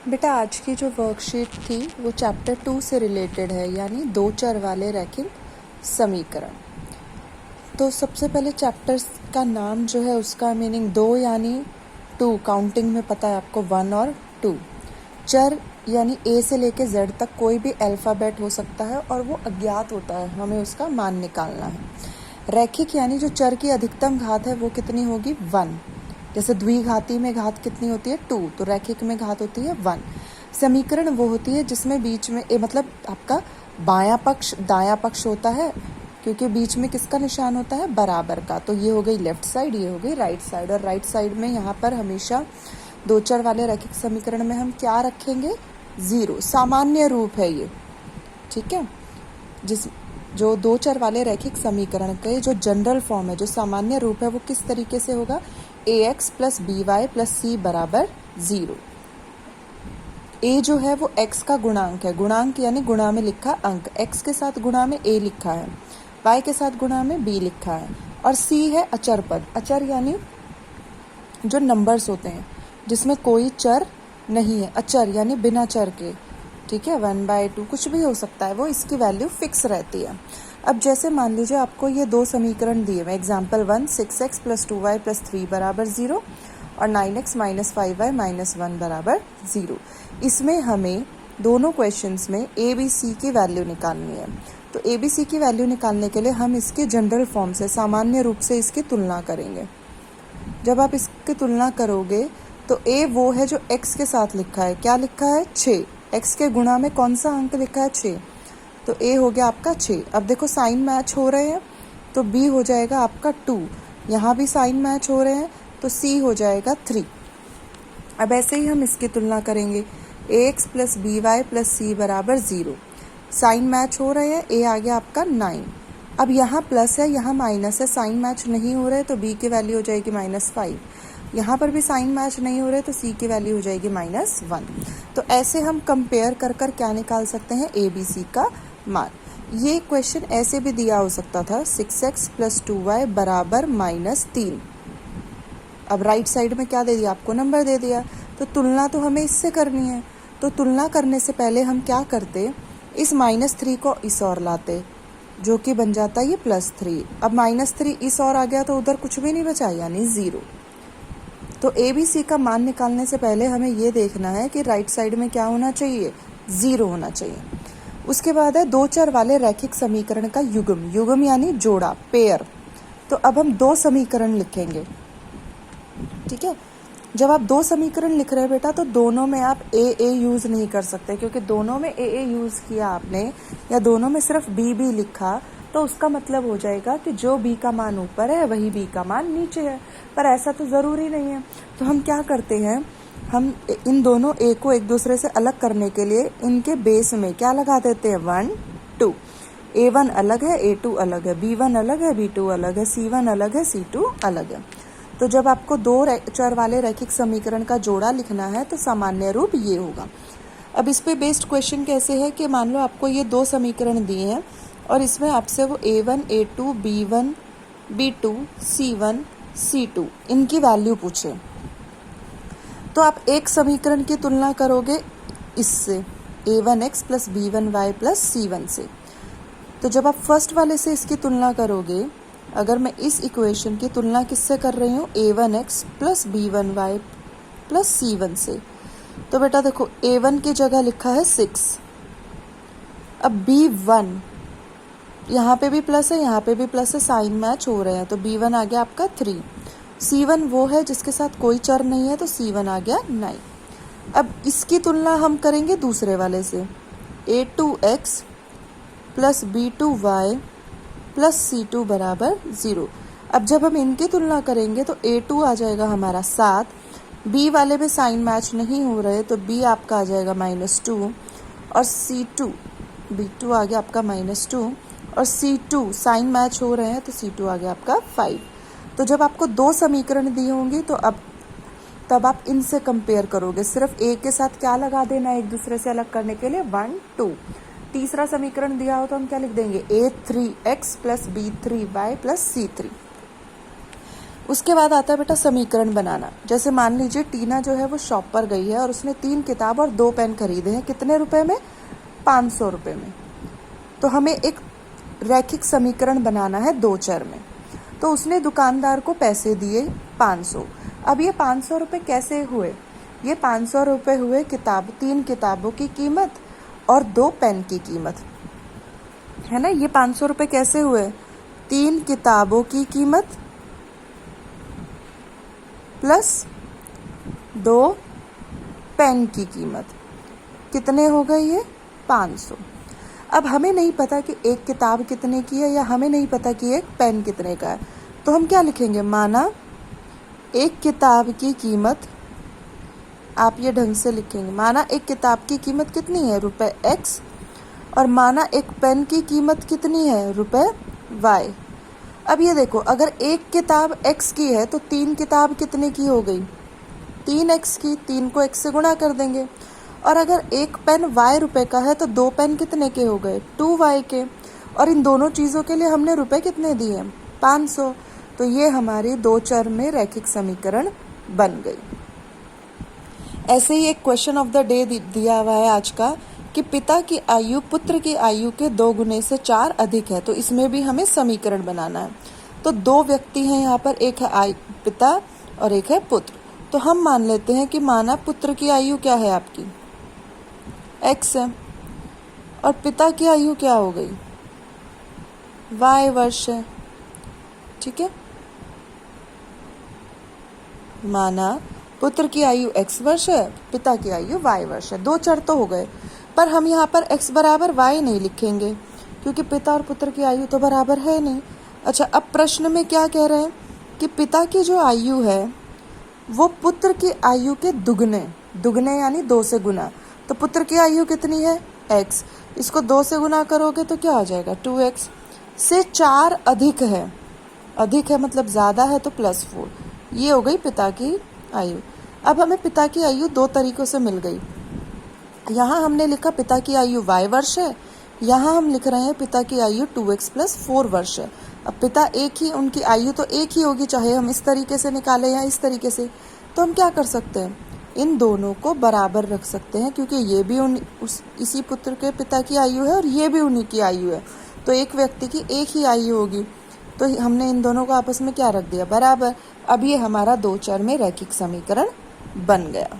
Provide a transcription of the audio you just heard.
बेटा आज की जो वर्कशीट थी वो चैप्टर 2 से रिलेटेड है, यानी दो चर वाले रैखिक समीकरण। तो सबसे पहले चैप्टर का नाम जो है उसका मीनिंग दो यानी 2, काउंटिंग में पता है आपको 1 और 2। चर यानी ए से लेके जेड तक कोई भी अल्फ़ाबेट हो सकता है और वो अज्ञात होता है, हमें उसका मान निकालना है। रैखिक यानी जो चर की अधिकतम घात है वो कितनी होगी 1। जैसे द्विघाती में घात कितनी होती है 2, तो रैखिक में घात होती है 1। समीकरण वो होती है जिसमें बीच में मतलब आपका बायां पक्ष दायां पक्ष होता है, क्योंकि बीच में किसका निशान होता है बराबर का। तो ये हो गई लेफ्ट साइड, ये हो गई राइट साइड। और राइट साइड में यहाँ पर हमेशा दो चर वाले रैखिक समीकरण में हम क्या रखेंगे 0। सामान्य रूप है ये, ठीक है। जो दो चर वाले रैखिक समीकरण के जो जनरल फॉर्म है, जो सामान्य रूप है, वो किस तरीके से होगा ax plus b y plus c बराबर 0। a जो है वो x का गुणांक है, गुणांक यानी गुणा में लिखा अंक। x के साथ गुणा में a लिखा है, y के साथ गुणा में b लिखा है, और c है अचर पद। अचर यानी जो नंबर्स होते हैं जिसमें कोई चर नहीं है, अचर यानी बिना चर के, ठीक है। 1/2 कुछ भी हो सकता है, वो इसकी वैल्यू फिक्स रहती है। अब जैसे मान लीजिए आपको ये दो समीकरण दिए हुए, example 1 6x plus 2y plus 3 बराबर 0 और 9x माइनस 5y माइनस 1 बराबर 0। इसमें हमें दोनों क्वेश्चंस में ए बी सी की वैल्यू निकालनी है। तो ए बी सी की वैल्यू निकालने के लिए हम इसके जनरल फॉर्म से, सामान्य रूप से इसकी तुलना करेंगे। जब आप इसकी तुलना करोगे तो ए वो है जो x के साथ लिखा है, क्या लिखा है 6, x के गुणा में कौन सा अंक लिखा है 6, तो a हो गया आपका 6। अब देखो साइन मैच हो रहे हैं तो b हो जाएगा आपका 2, यहाँ भी साइन मैच हो रहे हैं तो c हो जाएगा 3। अब ऐसे ही हम इसकी तुलना करेंगे, ax plus b y plus c बराबर 0। साइन मैच हो रहे हैं, a आ गया आपका 9। अब यहाँ प्लस है यहाँ माइनस है, साइन मैच नहीं हो रहे तो b की वैल्यू हो जाएगी -5। यहाँ पर भी साइन मैच नहीं हो रहे तो c की वैल्यू हो जाएगी -1। तो ऐसे हम कंपेयर कर कर क्या निकाल सकते हैं ए बी सी का मान। ये क्वेश्चन ऐसे भी दिया हो सकता था 6x प्लस 2y बराबर -3। अब राइट साइड में क्या दे दिया आपको, नंबर दे दिया। तो तुलना तो हमें इससे करनी है, तो तुलना करने से पहले हम क्या करते, इस -3 को इस ओर लाते, जो कि बन जाता है ये +3। अब -3 इस ओर आ गया तो उधर कुछ भी नहीं बचा, यानी 0। तो ए बी सी का मान निकालने से पहले हमें ये देखना है कि राइट साइड में क्या होना चाहिए 0 होना चाहिए। उसके बाद है दो चर वाले रैखिक समीकरण का युग्म, युग्म यानी जोड़ा, पेयर। तो अब हम दो समीकरण लिखेंगे, ठीक है। जब आप दो समीकरण लिख रहे हैं बेटा तो दोनों में आप ए यूज नहीं कर सकते, क्योंकि दोनों में ए यूज किया आपने या दोनों में सिर्फ बी लिखा तो उसका मतलब हो जाएगा कि जो बी का मान ऊपर है वही बी का मान नीचे है, पर ऐसा तो ज़रूरी नहीं है। तो हम क्या करते हैं, हम इन दोनों ए को एक दूसरे से अलग करने के लिए इनके बेस में क्या लगा देते हैं 1 2। A1 अलग है, A2 अलग है, B1 अलग है, B2 अलग है, C1 अलग है, C2 अलग है। तो जब आपको दो चर वाले रैखिक समीकरण का जोड़ा लिखना है तो सामान्य रूप ये होगा। अब इस पे बेस्ड क्वेश्चन कैसे है कि मान लो आपको ये दो समीकरण दिए हैं और इसमें आपसे वो A1 A2 B1 B2 C1 C2 इनकी वैल्यू पूछे, तो आप एक समीकरण की तुलना करोगे इससे A1x plus B1y plus C1 से। तो जब आप फर्स्ट वाले से इसकी तुलना करोगे, अगर मैं इस इक्वेशन की तुलना किससे कर रही हूँ A1x plus B1y plus C1 से, तो बेटा देखो A1 की जगह लिखा है 6। अब B1 यहाँ पे भी प्लस है, यहाँ पे भी प्लस है, साइन मैच हो रहे हैं तो B1 आ गया आपका 3। C1 वो है जिसके साथ कोई चर नहीं है तो C1 आ गया 9। अब इसकी तुलना हम करेंगे दूसरे वाले से, A2x plus B2y plus C2 बराबर 0। अब जब हम इनकी तुलना करेंगे तो A2 आ जाएगा हमारा 7, B वाले में साइन मैच नहीं हो रहे तो B आपका आ जाएगा -2 और C2 B2 आ गया आपका -2 और C2 साइन मैच हो रहे हैं तो C2 आ गया आपका 5। तो जब आपको दो समीकरण दिए होंगे तो तब आप इनसे कंपेयर करोगे, सिर्फ ए के साथ क्या लगा देना है एक दूसरे से अलग करने के लिए 1 2। तीसरा समीकरण दिया हो तो हम क्या लिख देंगे A3x plus B3y plus C3। उसके बाद आता है बेटा समीकरण बनाना। जैसे मान लीजिए टीना जो है वो शॉप पर गई है और उसने 3 किताब और 2 पेन खरीदे हैं। कितने रुपए में? 500 रुपए में। तो हमें एक रैखिक समीकरण बनाना है 2 चर में। तो उसने दुकानदार को पैसे दिए 500। अब ये 500 रुपए कैसे हुए? ये 500 रुपए हुए 3 किताबों की कीमत और 2 पेन की कीमत, है ना। ये 500 रुपए कैसे हुए? 3 किताबों की कीमत प्लस 2 पेन की कीमत। कितने हो गए ये? 500। अब हमें नहीं पता कि एक किताब कितने की है या हमें नहीं पता कि एक पेन कितने का है। तो हम क्या लिखेंगे? माना एक किताब की कीमत, आप ये ढंग से लिखेंगे, माना एक किताब की कीमत कितनी है? रुपए x। और माना एक पेन की कीमत कितनी है? रुपए y। अब ये देखो, अगर एक किताब x की है तो 3 किताब कितने की हो गई? 3x की। 3 को x से गुणा कर देंगे। और अगर एक पेन y रुपए का है तो 2 पेन कितने के हो गए? 2y के। और इन दोनों चीज़ों के लिए हमने रुपए कितने दिए? 500। तो ये हमारी 2 चर में रैखिक समीकरण बन गई। ऐसे ही एक क्वेश्चन ऑफ द डे दिया हुआ है आज का कि पिता की आयु पुत्र की आयु के 2 गुने से 4 अधिक है। तो इसमें भी हमें समीकरण बनाना है। तो 2 व्यक्ति हैं यहाँ पर, एक है पिता और एक है पुत्र। तो हम मान लेते हैं कि माना पुत्र की आयु क्या है आपकी? x है और पिता की आयु क्या हो गई? y वर्ष है। ठीक है, माना पुत्र की आयु x वर्ष है, पिता की आयु y वर्ष है। 2 चर तो हो गए, पर हम यहाँ पर x बराबर y नहीं लिखेंगे क्योंकि पिता और पुत्र की आयु तो बराबर है नहीं। अच्छा, अब प्रश्न में क्या कह रहे हैं कि पिता की जो आयु है वो पुत्र की आयु के दुगने यानी 2 से गुना। तो पुत्र की आयु कितनी है? x। इसको 2 से गुना करोगे तो क्या आ जाएगा? 2x से 4 अधिक है। अधिक है मतलब ज़्यादा है तो +4। ये हो गई पिता की आयु। अब हमें पिता की आयु 2 तरीकों से मिल गई। यहाँ हमने लिखा पिता की आयु y वर्ष है, यहाँ हम लिख रहे हैं पिता की आयु 2x + 4 वर्ष है। अब पिता एक ही, उनकी आयु तो एक ही होगी, चाहे हम इस तरीके से निकालें या इस तरीके से। तो हम क्या कर सकते हैं? इन दोनों को बराबर रख सकते हैं क्योंकि ये भी इसी पुत्र के पिता की आयु है और ये भी उन्हीं की आयु है। तो एक व्यक्ति की एक ही आयु होगी। तो हमने इन दोनों को आपस में क्या रख दिया? बराबर। अब ये हमारा 2 चर में रैखिक समीकरण बन गया।